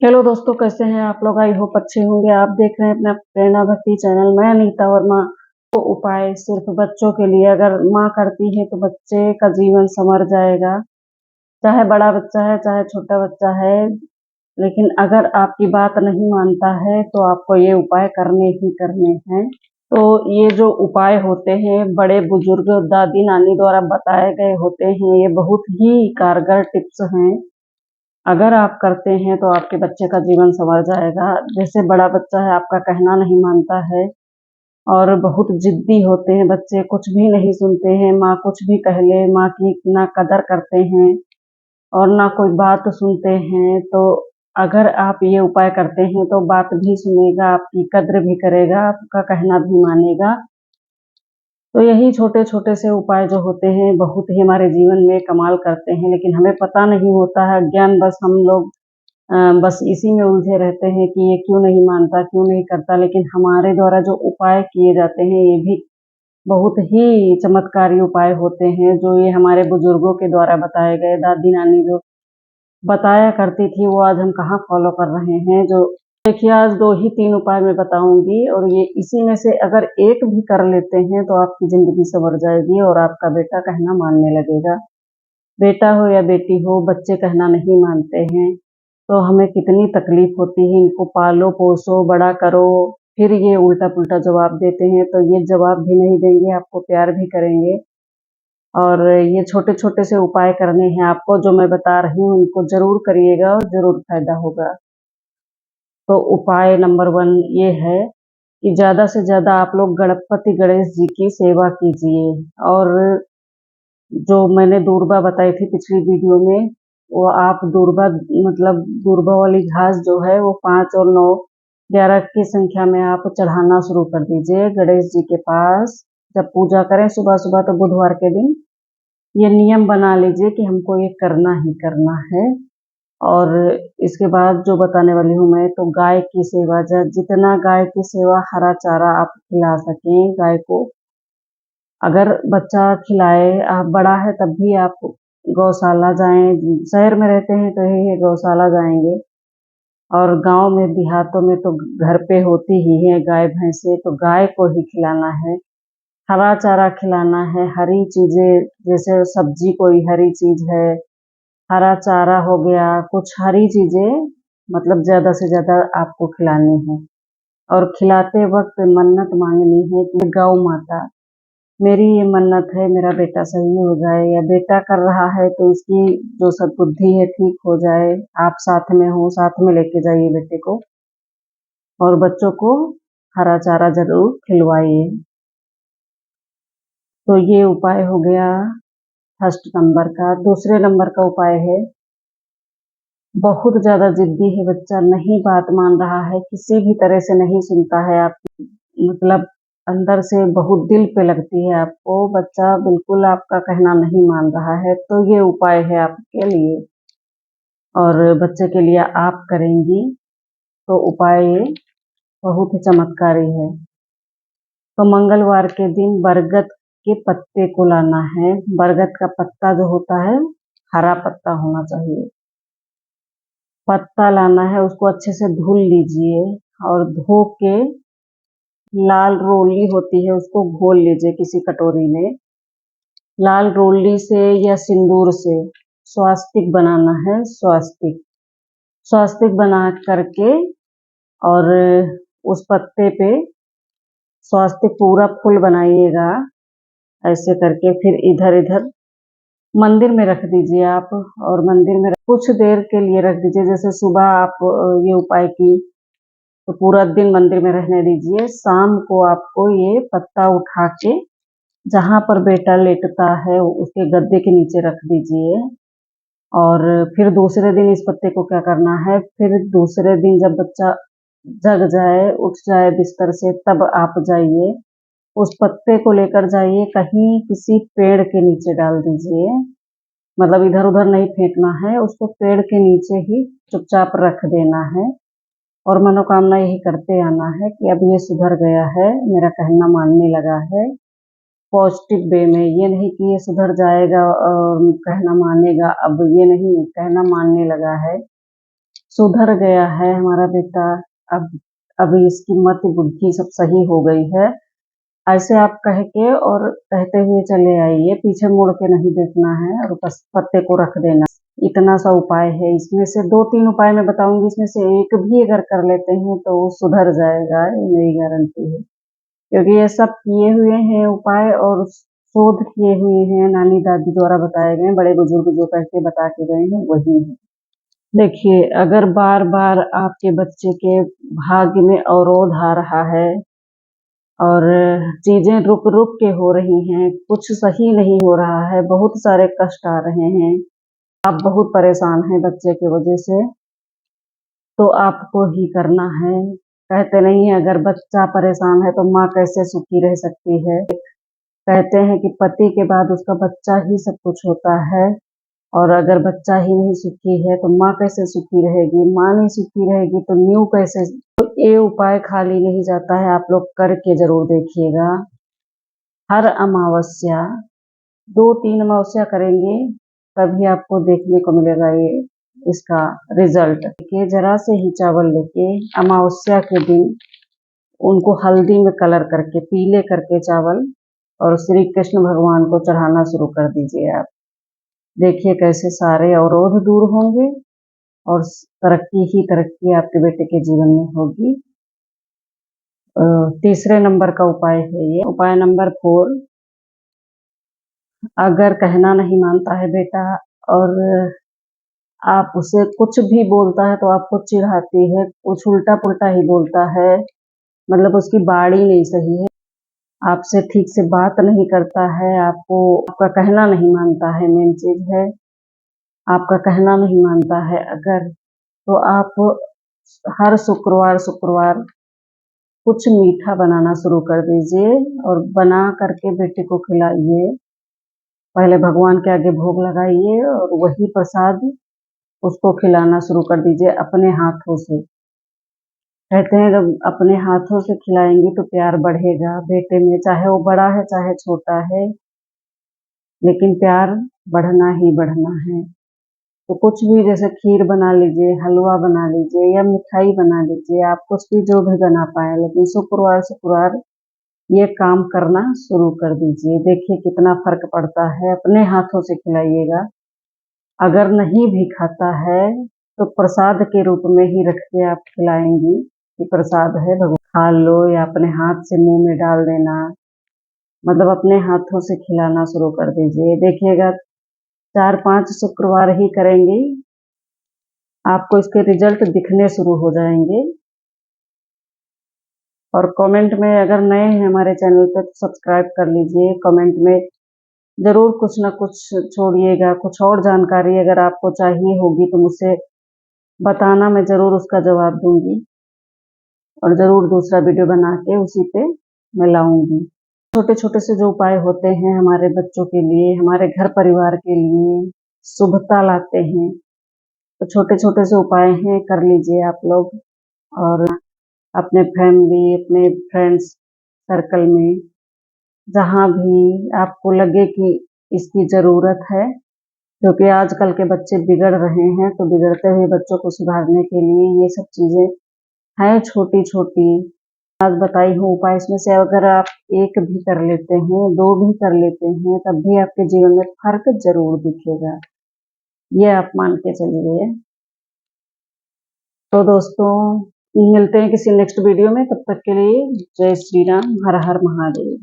Hello दोस्तों, कैसे हैं आप लोग। आई होप अच्छे होंगे। आप देख रहे हैं अपना प्रेरणा भक्ति चैनल। मैं अनीता वर्मा। तो उपाय सिर्फ बच्चों के लिए, अगर माँ करती है तो बच्चे का जीवन संवर जाएगा। चाहे बड़ा बच्चा है चाहे छोटा बच्चा है, लेकिन अगर आपकी बात नहीं मानता है तो आपको ये उपाय करने ही करने हैं। तो ये जो उपाय होते हैं बड़े बुजुर्ग दादी नानी द्वारा बताए गए होते हैं। ये बहुत ही कारगर टिप्स हैं। अगर आप करते हैं तो आपके बच्चे का जीवन संवर जाएगा। जैसे बड़ा बच्चा है, आपका कहना नहीं मानता है और बहुत जिद्दी होते हैं बच्चे, कुछ भी नहीं सुनते हैं। माँ कुछ भी कह ले, माँ की ना कदर करते हैं और ना कोई बात सुनते हैं। तो अगर आप ये उपाय करते हैं तो बात भी सुनेगा, आपकी कद्र भी करेगा, आपका कहना भी मानेगा। तो यही छोटे छोटे से उपाय जो होते हैं बहुत ही हमारे जीवन में कमाल करते हैं, लेकिन हमें पता नहीं होता है। अज्ञान बस हम लोग बस इसी में उलझे रहते हैं कि ये क्यों नहीं मानता, क्यों नहीं करता। लेकिन हमारे द्वारा जो उपाय किए जाते हैं ये भी बहुत ही चमत्कारी उपाय होते हैं, जो ये हमारे बुजुर्गों के द्वारा बताए गए। दादी नानी जो बताया करती थी वो आज हम कहाँ फॉलो कर रहे हैं। जो देखिए, आज 2 ही 3 उपाय मैं बताऊंगी और ये इसी में से अगर एक भी कर लेते हैं तो आपकी जिंदगी संवर जाएगी और आपका बेटा कहना मानने लगेगा। बेटा हो या बेटी हो, बच्चे कहना नहीं मानते हैं तो हमें कितनी तकलीफ होती है। इनको पालो पोसो बड़ा करो, फिर ये उल्टा पुल्टा जवाब देते हैं। तो ये जवाब भी नहीं देंगे, आपको प्यार भी करेंगे। और ये छोटे छोटे से उपाय करने हैं आपको, जो मैं बता रही हूँ उनको जरूर करिएगा और जरूर फायदा होगा। तो उपाय नंबर 1 ये है कि ज्यादा से ज्यादा आप लोग गणपति गणेश जी की सेवा कीजिए। और जो मैंने दूर्बा बताई थी पिछली वीडियो में, वो आप दूर्बा मतलब दूर्बा वाली घास जो है वो 5 और 9 11 की संख्या में आप चढ़ाना शुरू कर दीजिए गणेश जी के पास। जब पूजा करें सुबह सुबह तो बुधवार के दिन ये नियम बना लीजिए कि हमको ये करना ही करना है। और इसके बाद जो बताने वाली हूँ मैं, तो गाय की सेवा, जितना गाय की सेवा, हरा चारा आप खिला सकें गाय को। अगर बच्चा खिलाए, आप बड़ा है तब भी आप गौशाला जाएं। शहर में रहते हैं तो यही है, गौशाला जाएंगे। और गांव में देहातों में तो घर पे होती ही है गाय भैंसे, तो गाय को ही खिलाना है। हरा चारा खिलाना है, हरी चीजें, जैसे सब्जी कोई हरी चीज है, हरा चारा हो गया, कुछ हरी चीजें मतलब ज्यादा से ज्यादा आपको खिलानी है। और खिलाते वक्त मन्नत मांगनी है कि गौ माता, मेरी ये मन्नत है मेरा बेटा सही हो जाए, या बेटा कर रहा है तो इसकी जो सद्बुद्धि है ठीक हो जाए। आप साथ में हो, साथ में लेके जाइए बेटे को और बच्चों को हरा चारा जरूर खिलवाइए। तो ये उपाय हो गया फर्स्ट नंबर का। दूसरे नंबर का उपाय है, बहुत ज्यादा जिद्दी है बच्चा, नहीं बात मान रहा है, किसी भी तरह से नहीं सुनता है आपकी, मतलब अंदर से बहुत दिल पे लगती है आपको, बच्चा बिल्कुल आपका कहना नहीं मान रहा है, तो ये उपाय है आपके लिए और बच्चे के लिए आप करेंगी तो उपाय ये बहुत ही चमत्कारी है। तो मंगलवार के दिन बरगद के पत्ते को लाना है। बरगद का पत्ता जो होता है, हरा पत्ता होना चाहिए। पत्ता लाना है, उसको अच्छे से धुल लीजिए और धो के लाल रोली होती है उसको घोल लीजिए किसी कटोरी में। लाल रोली से या सिंदूर से स्वास्तिक बनाना है। स्वास्तिक स्वास्तिक बना करके और उस पत्ते पे स्वास्तिक पूरा फुल बनाइएगा ऐसे करके, फिर इधर इधर मंदिर में रख दीजिए आप। और मंदिर में कुछ देर के लिए रख दीजिए, जैसे सुबह आप ये उपाय की तो पूरा दिन मंदिर में रहने दीजिए। शाम को आपको ये पत्ता उठा के जहां पर बेटा लेटता है उसके गद्दे के नीचे रख दीजिए। और फिर दूसरे दिन इस पत्ते को क्या करना है, फिर दूसरे दिन जब बच्चा जग जाए, उठ जाए बिस्तर से, तब आप जाइए उस पत्ते को लेकर जाइए कहीं किसी पेड़ के नीचे डाल दीजिए। मतलब इधर उधर नहीं फेंकना है उसको, पेड़ के नीचे ही चुपचाप रख देना है। और मनोकामना यही करते आना है कि अब ये सुधर गया है, मेरा कहना मानने लगा है। पॉजिटिव वे में, ये नहीं कि ये सुधर जाएगा और कहना मानेगा, अब ये नहीं, कहना मानने लगा है। सुधर गया है हमारा बेटा, अब इसकी मति बुद्धि सब सही हो गई है, ऐसे आप कह के और कहते हुए चले आइए, पीछे मुड़ के नहीं देखना है और बस पत्ते को रख देना। इतना सा उपाय है, इसमें से 2-3 उपाय मैं बताऊंगी, इसमें से एक भी अगर कर लेते हैं तो वो सुधर जाएगा, ये मेरी गारंटी है, क्योंकि ये सब किए हुए हैं उपाय और शोध किए हुए हैं, नानी दादी द्वारा बताए गए, बड़े बुजुर्ग जो कह के बता के गए हैं वही है। देखिए, अगर बार बार आपके बच्चे के भाग्य में अवरोध आ रहा है और चीजें रुक रुक के हो रही हैं, कुछ सही नहीं हो रहा है, बहुत सारे कष्ट आ रहे हैं, आप बहुत परेशान हैं बच्चे की वजह से, तो आपको ही करना है। कहते नहीं है अगर बच्चा परेशान है तो माँ कैसे सुखी रह सकती है। कहते हैं कि पति के बाद उसका बच्चा ही सब कुछ होता है, और अगर बच्चा ही नहीं सुखी है तो माँ कैसे सुखी रहेगी, माँ नहीं सुखी रहेगी तो न्यू कैसे। तो ये उपाय खाली नहीं जाता है, आप लोग करके जरूर देखिएगा। हर अमावस्या 2-3 अमावस्या करेंगे तभी आपको देखने को मिलेगा ये इसका रिजल्ट। के जरा से ही चावल लेके अमावस्या के दिन उनको हल्दी में कलर करके पीले करके चावल और श्री कृष्ण भगवान को चढ़ाना शुरू कर दीजिए। आप देखिए कैसे सारे अवरोध दूर होंगे और तरक्की ही तरक्की आपके बेटे के जीवन में होगी। तीसरे नंबर का उपाय है ये उपाय नंबर 4। अगर कहना नहीं मानता है बेटा और आप उसे कुछ भी बोलता है तो आपको चिढ़ाती है, कुछ उल्टा पुल्टा ही बोलता है, मतलब उसकी बाड़ी नहीं सही है, आपसे ठीक से बात नहीं करता है, आपका कहना नहीं मानता है, मेन चीज है आपका कहना नहीं मानता है अगर, तो आप हर शुक्रवार कुछ मीठा बनाना शुरू कर दीजिए और बना करके बेटे को खिलाइए। पहले भगवान के आगे भोग लगाइए और वही प्रसाद उसको खिलाना शुरू कर दीजिए अपने हाथों से। कहते हैं जब अपने हाथों से खिलाएंगे तो प्यार बढ़ेगा बेटे में, चाहे वो बड़ा है चाहे छोटा है, लेकिन प्यार बढ़ना ही बढ़ना है। तो कुछ भी जैसे खीर बना लीजिए, हलवा बना लीजिए या मिठाई बना लीजिए, आप कुछ भी जो भी बना पाए, लेकिन शुक्रवार ये काम करना शुरू कर दीजिए। देखिए कितना फर्क पड़ता है, अपने हाथों से खिलाइएगा। अगर नहीं भी खाता है तो प्रसाद के रूप में ही रख के आप खिलाएंगी कि प्रसाद है भगवान खा लो, या अपने हाथ से मुंह में डाल देना, मतलब अपने हाथों से खिलाना शुरू कर दीजिए। देखिएगा 4-5 शुक्रवार ही करेंगे, आपको इसके रिजल्ट दिखने शुरू हो जाएंगे। और कमेंट में अगर नए हैं हमारे चैनल पे तो सब्सक्राइब कर लीजिए। कमेंट में जरूर कुछ ना कुछ छोड़िएगा, कुछ और जानकारी अगर आपको चाहिए होगी तो मुझसे बताना, मैं ज़रूर उसका जवाब दूंगी और ज़रूर दूसरा वीडियो बना के उसी पे मैं लाऊंगी। छोटे छोटे से जो उपाय होते हैं हमारे बच्चों के लिए, हमारे घर परिवार के लिए शुभता लाते हैं, तो छोटे छोटे से उपाय हैं, कर लीजिए आप लोग। और अपने फैमिली, अपने फ्रेंड्स सर्कल में जहाँ भी आपको लगे कि इसकी ज़रूरत है, क्योंकि आजकल के बच्चे बिगड़ रहे हैं, तो बिगड़ते हुए बच्चों को सुधारने के लिए ये सब चीज़ें हैं छोटी छोटी आज बताई हूँ उपाय। इसमें से अगर आप एक भी कर लेते हैं, 2 भी कर लेते हैं, तब भी आपके जीवन में फर्क जरूर दिखेगा, ये आप मान के चलिए। तो दोस्तों मिलते हैं किसी नेक्स्ट वीडियो में, तब तक के लिए जय श्री राम, हर हर महादेव।